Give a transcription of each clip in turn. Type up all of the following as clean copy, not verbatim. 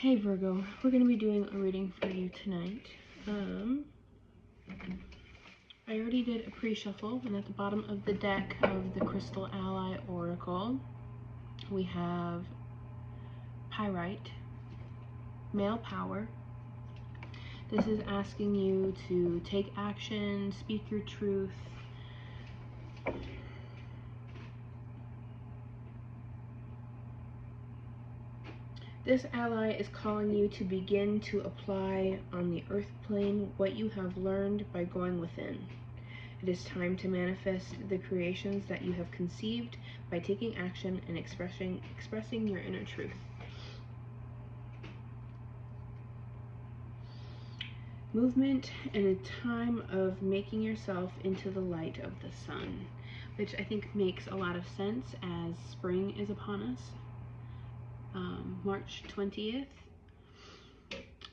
Hey Virgo, we're going to be doing a reading for you tonight. I already did a pre-shuffle, and at the bottom of the deck of the Crystal Ally Oracle, we have Pyrite, Male Power. This is asking you to take action, speak your truth. This ally is calling you to begin to apply on the earth plane what you have learned by going within. It is time to manifest the creations that you have conceived by taking action and expressing your inner truth. Movement and a time of making yourself into the light of the sun, which I think makes a lot of sense as spring is upon us. March 20th.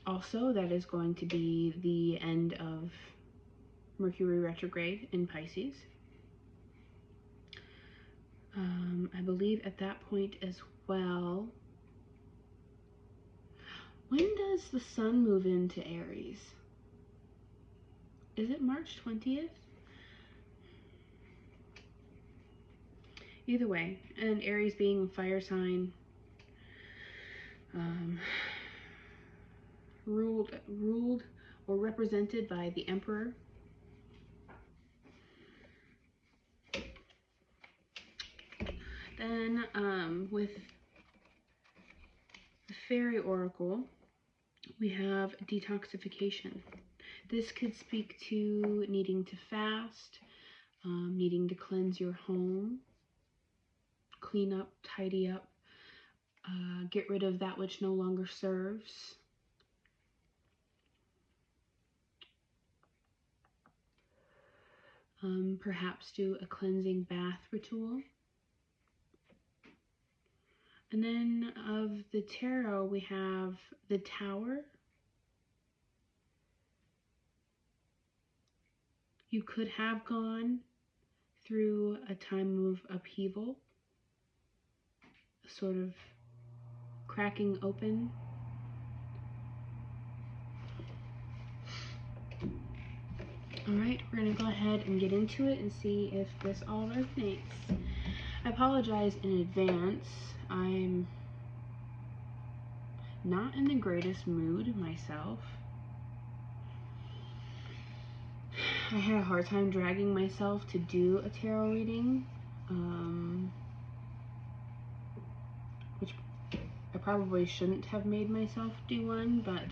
Also, that is going to be the end of Mercury retrograde in Pisces. I believe at that point as well. When does the sun move into Aries? Is it March 20th? Either way, and Aries being a fire sign, ruled or represented by the Emperor. Then with the Fairy Oracle, we have detoxification. This could speak to needing to fast, needing to cleanse your home, clean up, tidy up, get rid of that which no longer serves. Perhaps do a cleansing bath ritual. And then of the tarot, we have the Tower. You could have gone through a time of upheaval, sort of cracking open. Alright, we're going to go ahead and get into it and see if this all resonates. I apologize in advance. I'm not in the greatest mood myself. I had a hard time dragging myself to do a tarot reading, which I probably shouldn't have made myself do one, but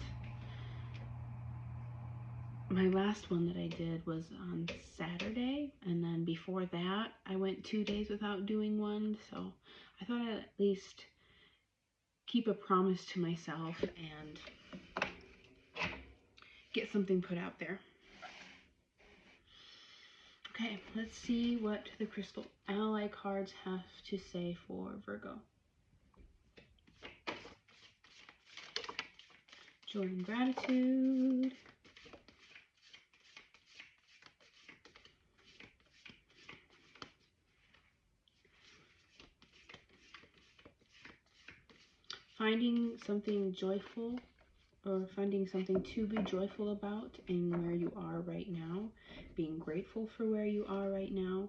my last one that I did was on Saturday, and then before that I went 2 days without doing one, so I thought I'd at least keep a promise to myself and get something put out there. Okay, let's see what the Crystal Ally cards have to say for Virgo. Joy and gratitude. Finding something joyful, or finding something to be joyful about in where you are right now, being grateful for where you are right now,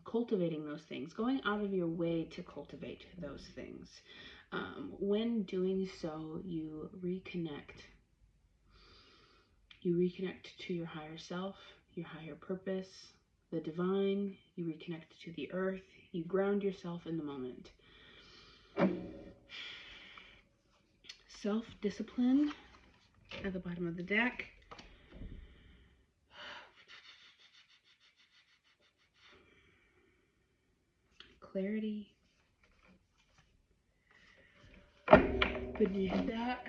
cultivating those things, going out of your way to cultivate those things. When doing so, you reconnect. You reconnect to your higher self, your higher purpose, the divine. You reconnect to the earth. You ground yourself in the moment. Self-discipline at the bottom of the deck. Clarity. Beneath that,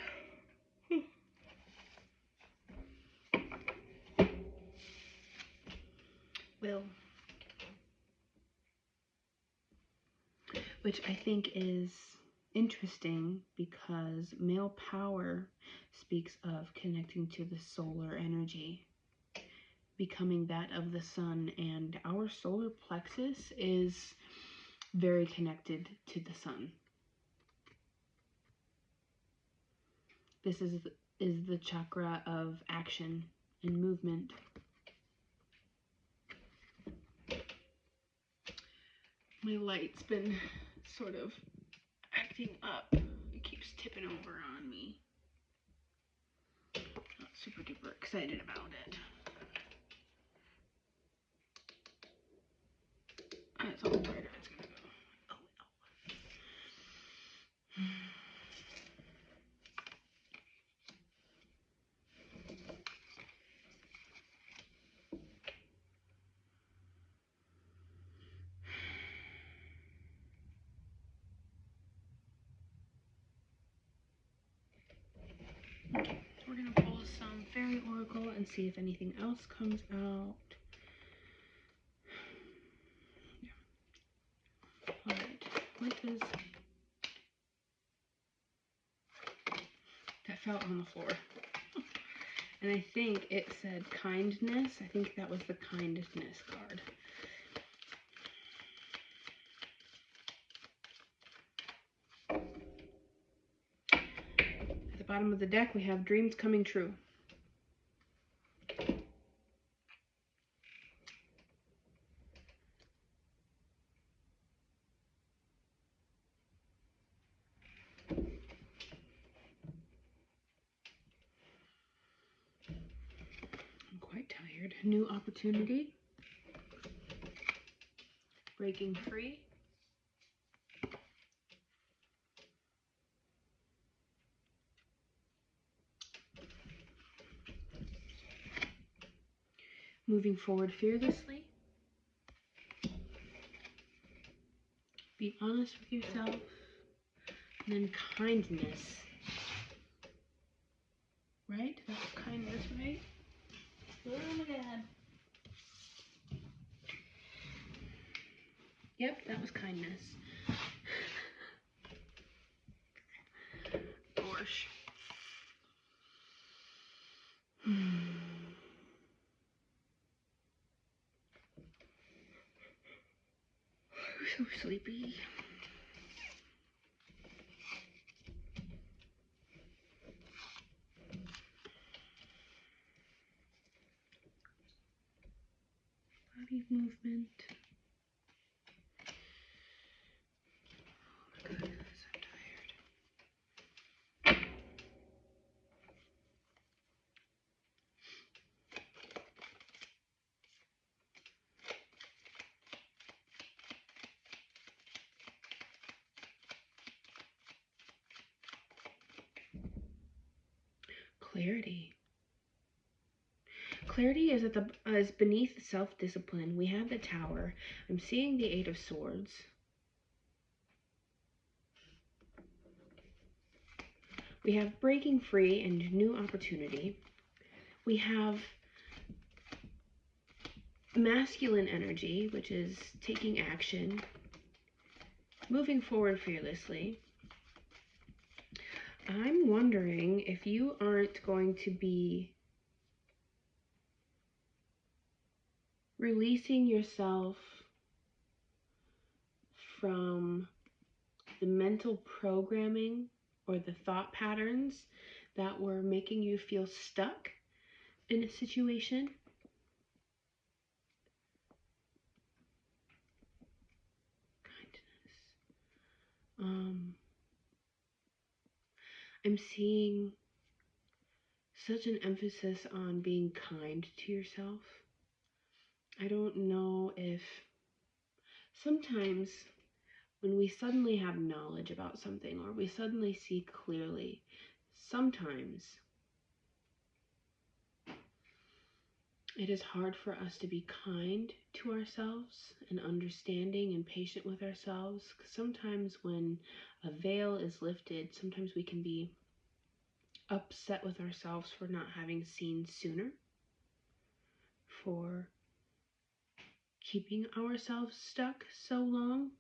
will, which I think is interesting because male power speaks of connecting to the solar energy, becoming that of the sun, and our solar plexus is very connected to the sun. This is the chakra of action and movement. My light's been sort of acting up. It keeps tipping over on me. Not super duper excited about it. That's all brighter it's gonna go. Oh no. Okay, we're gonna pull some fairy oracle and see if anything else comes out. Yeah. Alright, what is that fell on the floor? And I think it said kindness. I think that was the kindness card. At the bottom of the deck, we have dreams coming true. I'm quite tired. New opportunity. Breaking free. Moving forward fearlessly. Be honest with yourself. And then kindness. Right? That's kindness, right? Oh my god. Yep, that was kindness. Gosh. I'm so sleepy. Body movement. Oh my goodness, I'm tired. Clarity. Clarity is is beneath self-discipline. We have the Tower. I'm seeing the Eight of Swords. We have breaking free and new opportunity. We have masculine energy, which is taking action, moving forward fearlessly. I'm wondering if you aren't going to be releasing yourself from the mental programming or the thought patterns that were making you feel stuck in a situation. Kindness. I'm seeing such an emphasis on being kind to yourself. I don't know if sometimes when we suddenly have knowledge about something or we suddenly see clearly, sometimes it is hard for us to be kind to ourselves and understanding and patient with ourselves. 'Cause sometimes when a veil is lifted, sometimes we can be upset with ourselves for not having seen sooner, for keeping ourselves stuck so long.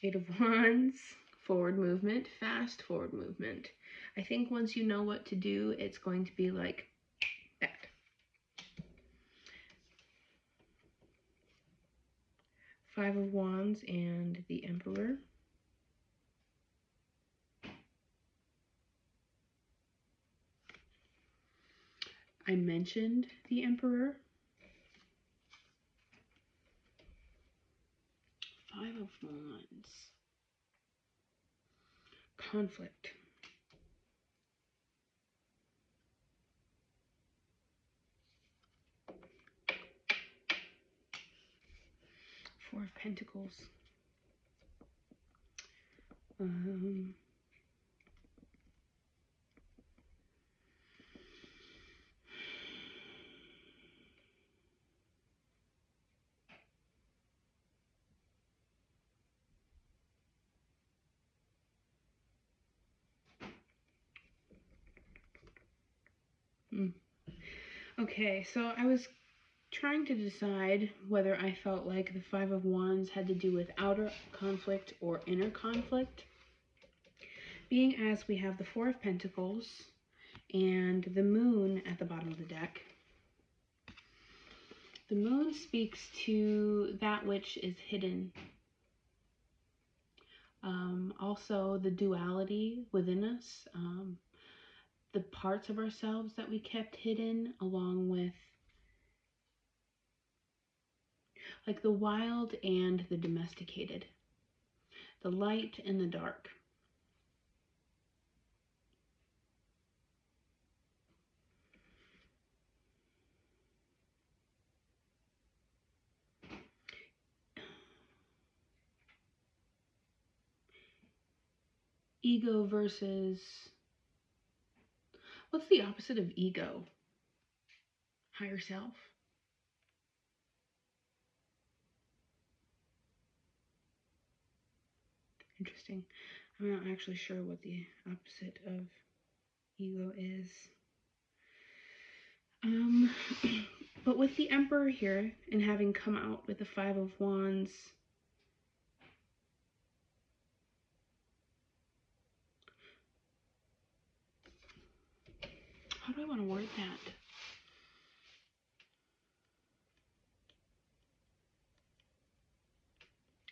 Eight of Wands, forward movement, fast forward movement. I think once you know what to do, it's going to be like that. Five of Wands and the Emperor. I mentioned the Emperor. Five of Wands. Conflict. Four of Pentacles. Okay, so I was trying to decide whether I felt like the Five of Wands had to do with outer conflict or inner conflict. Being as we have the Four of Pentacles and the Moon at the bottom of the deck, the Moon speaks to that which is hidden. Also the duality within us, the parts of ourselves that we kept hidden, along with like the wild and the domesticated, the light and the dark. Ego versus, what's the opposite of ego? Higher self. Interesting. I'm not actually sure what the opposite of ego is. But with the Emperor here and having come out with the Five of Wands, how do I want to word that?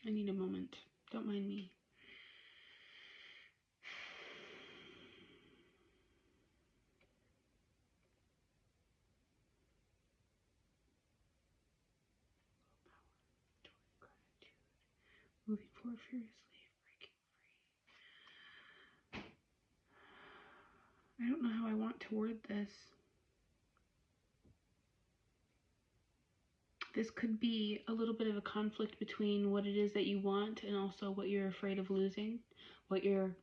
I need a moment. Don't mind me. Moving forward furiously, breaking free. I don't know how I want to word this. This could be a little bit of a conflict between what it is that you want and also what you're afraid of losing, what you're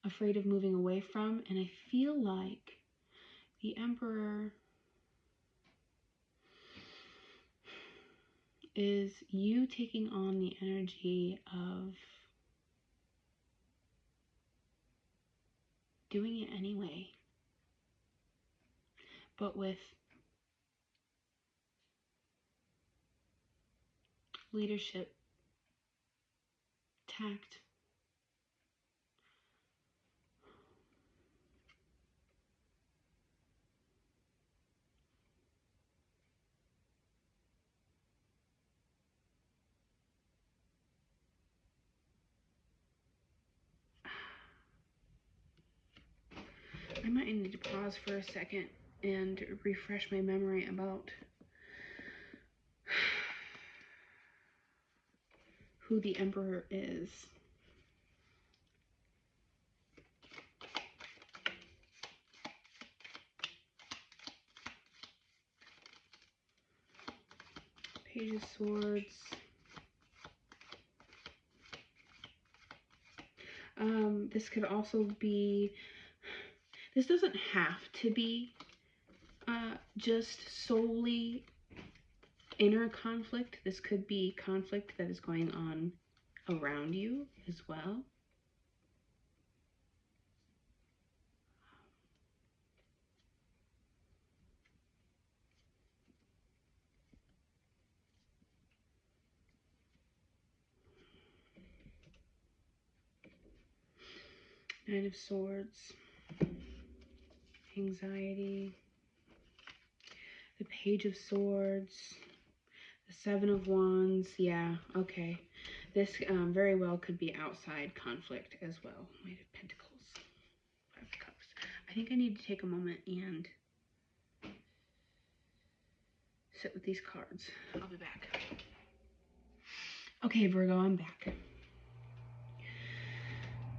afraid of moving away from. And I feel like the Emperor is you taking on the energy of doing it anyway, but with leadership, tact. I might need to pause for a second and refresh my memory about who the Emperor is. Page of Swords. This could also be, this doesn't have to be just solely inner conflict. This could be conflict that is going on around you as well. Nine of Swords, anxiety, the Page of Swords, Seven of Wands, yeah, okay. This very well could be outside conflict as well. Knight of Pentacles, Five of Cups. I think I need to take a moment and sit with these cards. I'll be back. Okay, Virgo, I'm back.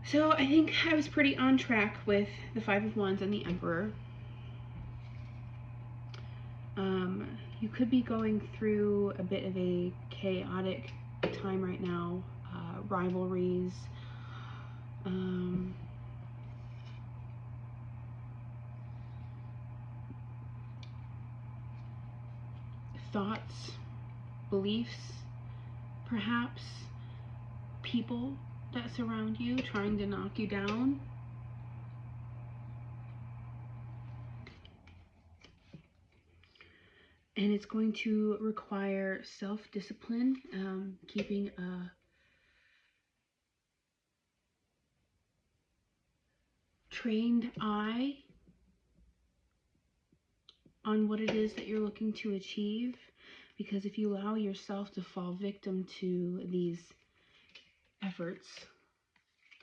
So I think I was pretty on track with the Five of Wands and the Emperor. You could be going through a bit of a chaotic time right now. Rivalries. Thoughts, beliefs, perhaps people that surround you trying to knock you down. And it's going to require self-discipline, keeping a trained eye on what it is that you're looking to achieve. Because if you allow yourself to fall victim to these efforts,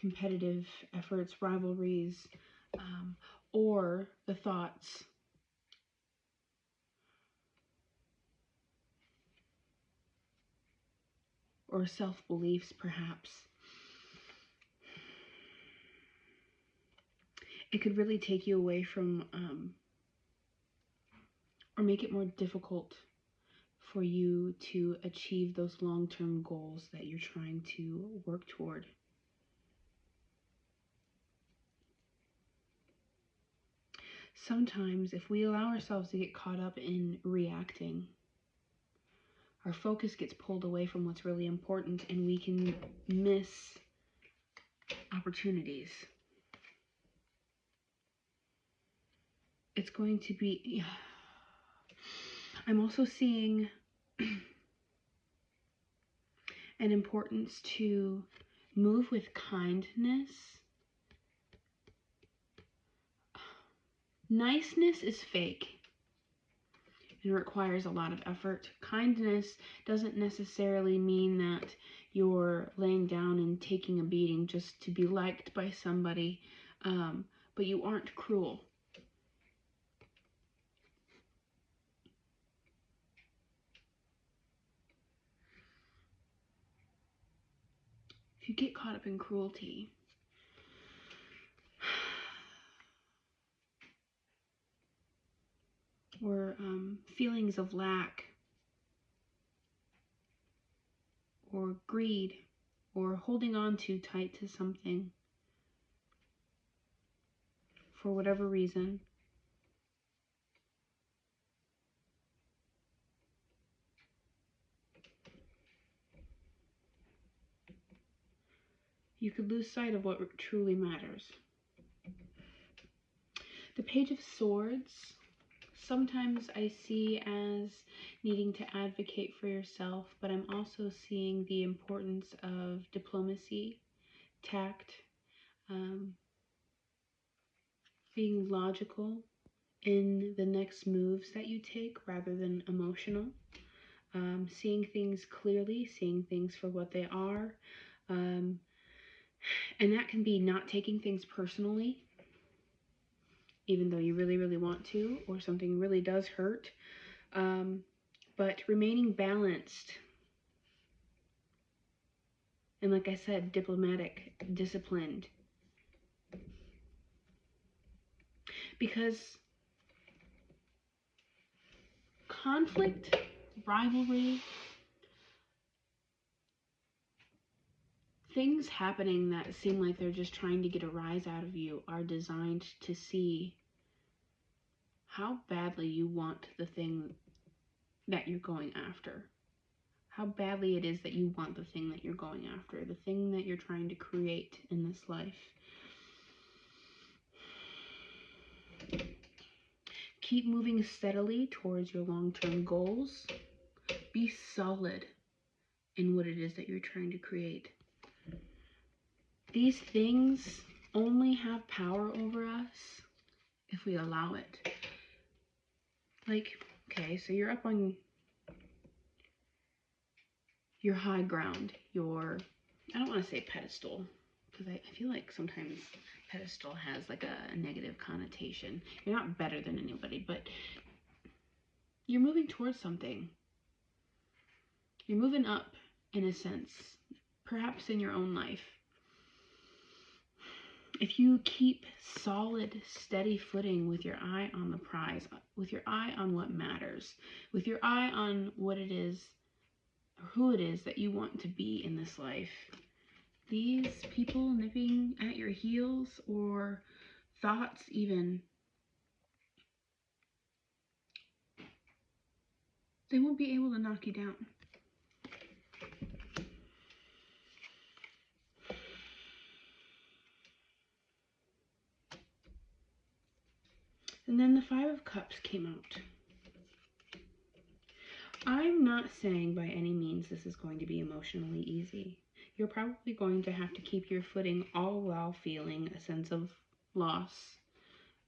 competitive efforts, rivalries, or the thoughts or self-beliefs perhaps, it could really take you away from, or make it more difficult for you to achieve those long-term goals that you're trying to work toward. Sometimes if we allow ourselves to get caught up in reacting, our focus gets pulled away from what's really important and we can miss opportunities. It's going to be, I'm also seeing an importance to move with kindness. Niceness is fake. It requires a lot of effort. Kindness doesn't necessarily mean that you're laying down and taking a beating just to be liked by somebody, but you aren't cruel. If you get caught up in cruelty, or feelings of lack, or greed, or holding on too tight to something for whatever reason, you could lose sight of what truly matters. The Page of Swords, sometimes I see as needing to advocate for yourself, but I'm also seeing the importance of diplomacy, tact, being logical in the next moves that you take rather than emotional, seeing things clearly, seeing things for what they are, and that can be not taking things personally, even though you really, really want to, or something really does hurt, but remaining balanced. And like I said, diplomatic, disciplined. Because conflict, rivalry, things happening that seem like they're just trying to get a rise out of you are designed to see how badly you want the thing that you're going after. How badly it is that you want the thing that you're going after, the thing that you're trying to create in this life. Keep moving steadily towards your long-term goals. Be solid in what it is that you're trying to create. These things only have power over us if we allow it. Like, okay, so you're up on your high ground, your, I don't want to say pedestal, because I feel like sometimes pedestal has like a negative connotation. You're not better than anybody, but you're moving towards something. You're moving up in a sense, perhaps in your own life. If you keep solid, steady footing with your eye on the prize, with your eye on what matters, with your eye on what it is, or who it is that you want to be in this life, these people nipping at your heels, or thoughts even, they won't be able to knock you down. And then the Five of Cups came out. I'm not saying by any means this is going to be emotionally easy. You're probably going to have to keep your footing all while feeling a sense of loss,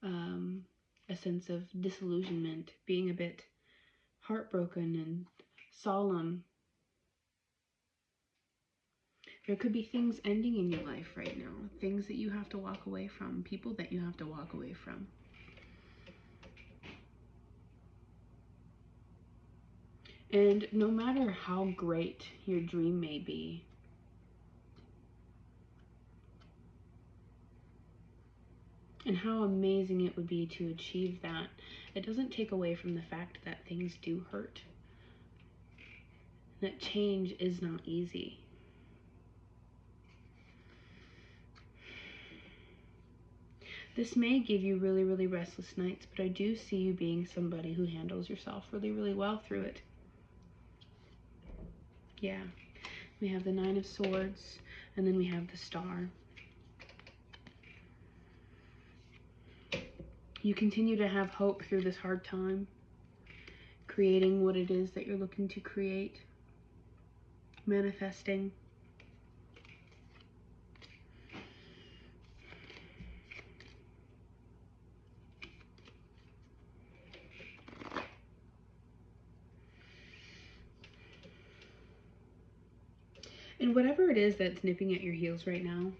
a sense of disillusionment, being a bit heartbroken and solemn. There could be things ending in your life right now, things that you have to walk away from, people that you have to walk away from. And no matter how great your dream may be, and how amazing it would be to achieve that, it doesn't take away from the fact that things do hurt. That change is not easy. This may give you really, really restless nights, but I do see you being somebody who handles yourself really, really well through it. Yeah. We have the Nine of Swords, and then we have the Star. You continue to have hope through this hard time, creating what it is that you're looking to create, manifesting. And whatever it is that's nipping at your heels right now,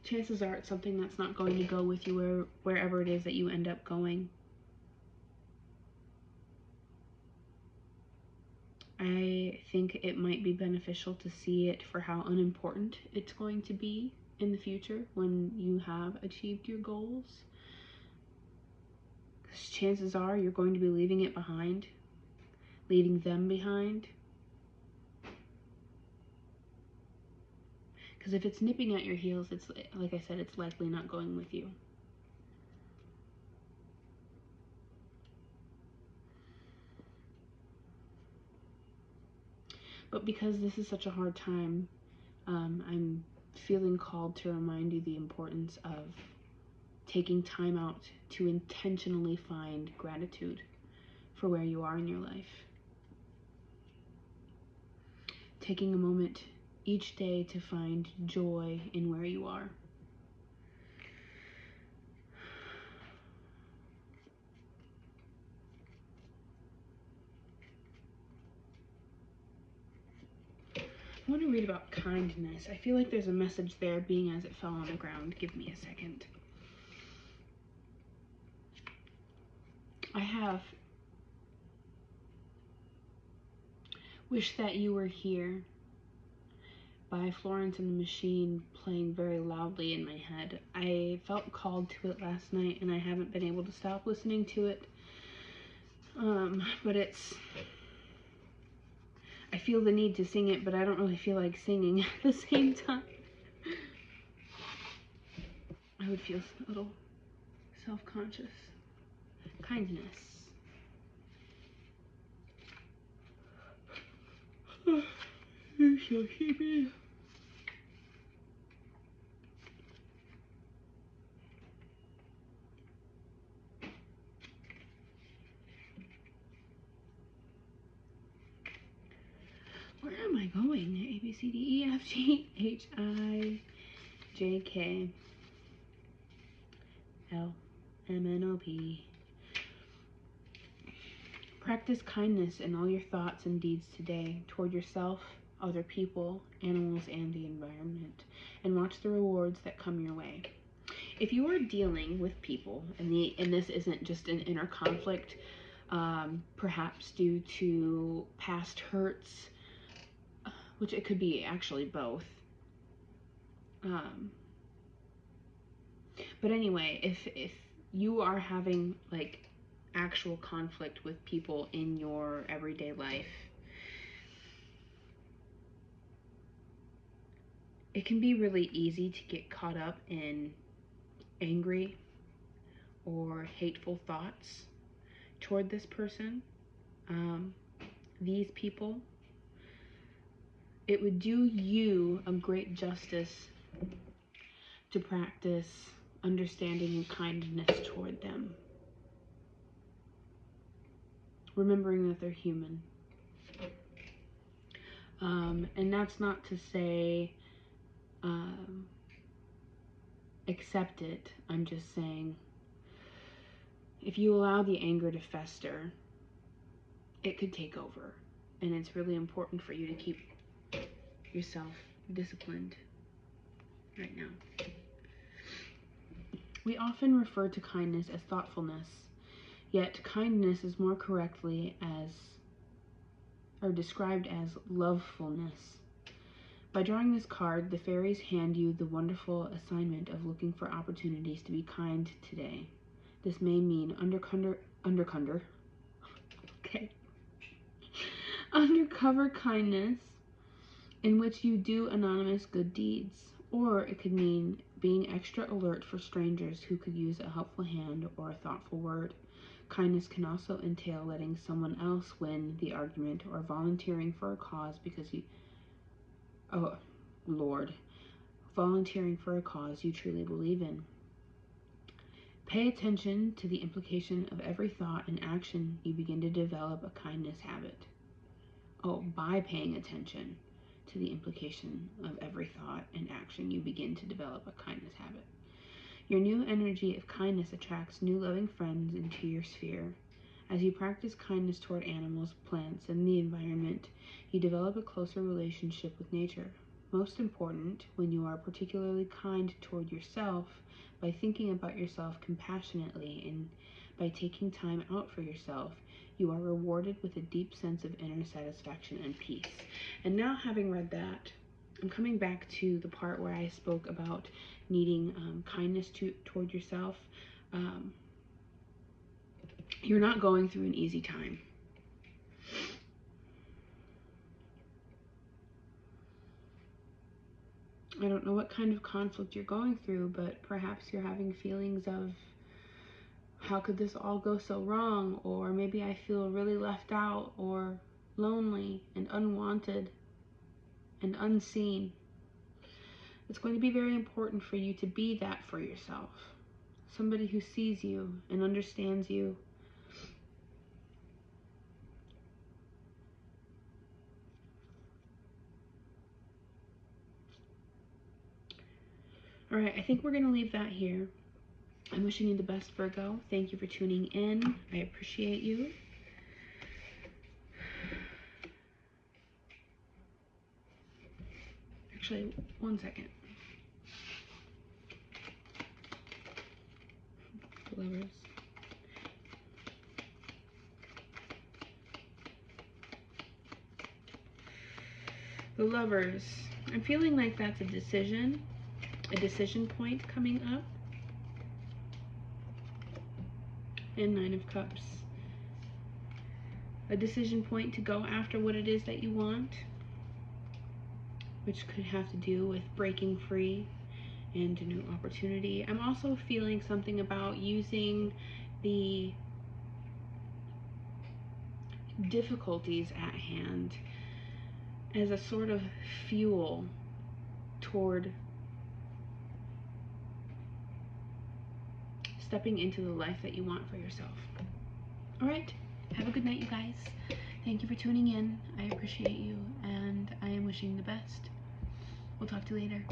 chances are it's something that's not going to go with you wherever it is that you end up going. I think it might be beneficial to see it for how unimportant it's going to be in the future when you have achieved your goals. Because chances are you're going to be leaving it behind, leaving them behind. Because if it's nipping at your heels, it's like I said, it's likely not going with you. But because this is such a hard time, I'm feeling called to remind you the importance of taking time out to intentionally find gratitude for where you are in your life. Taking a moment each day to find joy in where you are. I want to read about kindness. I feel like there's a message there, being as it fell on the ground. Give me a second. I have Wish That You Were Here by Florence and the Machine playing very loudly in my head. I felt called to it last night and I haven't been able to stop listening to it. But I feel the need to sing it, but I don't really feel like singing at the same time. I would feel a little self-conscious. Kindness. You're so sleepy. Where am I going? A, B, C, D, E, F, G, H, I, J, K, L, M, N, O, P. Practice kindness in all your thoughts and deeds today toward yourself, other people, animals, and the environment, and watch the rewards that come your way. If you are dealing with people, and this isn't just an inner conflict, perhaps due to past hurts, which it could be actually both. But anyway, if you are having like actual conflict with people in your everyday life, it can be really easy to get caught up in angry or hateful thoughts toward this person, these people. It would do you a great justice to practice understanding and kindness toward them, remembering that they're human. And that's not to say accept it. I'm just saying, if you allow the anger to fester, it could take over. And it's really important for you to keep yourself disciplined right now. We often refer to kindness as thoughtfulness, yet kindness is more correctly described as lovefulness. By drawing this card, the fairies hand you the wonderful assignment of looking for opportunities to be kind today. This may mean undercover kindness in which you do anonymous good deeds, or it could mean being extra alert for strangers who could use a helpful hand or a thoughtful word. Kindness can also entail letting someone else win the argument or volunteering for a cause volunteering for a cause you truly believe in. Pay attention to the implication of every thought and action you begin to develop a kindness habit. By paying attention to the implication of every thought and action you begin to develop a kindness habit. Your new energy of kindness attracts new loving friends into your sphere. As you practice kindness toward animals, plants, and the environment, you develop a closer relationship with nature. Most important, when you are particularly kind toward yourself, by thinking about yourself compassionately and by taking time out for yourself, you are rewarded with a deep sense of inner satisfaction and peace. And now, having read that, I'm coming back to the part where I spoke about needing kindness toward yourself. You're not going through an easy time. I don't know what kind of conflict you're going through, but perhaps you're having feelings of, how could this all go so wrong? Or maybe I feel really left out or lonely and unwanted and unseen. It's going to be very important for you to be that for yourself. Somebody who sees you and understands you. All right, I think we're going to leave that here. I'm wishing you the best, Virgo. Thank you for tuning in. I appreciate you. Actually, one second. Lovers. The Lovers. I'm feeling like that's a decision point coming up. And Nine of Cups. A decision point to go after what it is that you want, which could have to do with breaking free and a new opportunity. I'm also feeling something about using the difficulties at hand as a sort of fuel toward stepping into the life that you want for yourself. All right, have a good night, you guys. Thank you for tuning in. I appreciate you, and I am wishing the best. We'll talk to you later.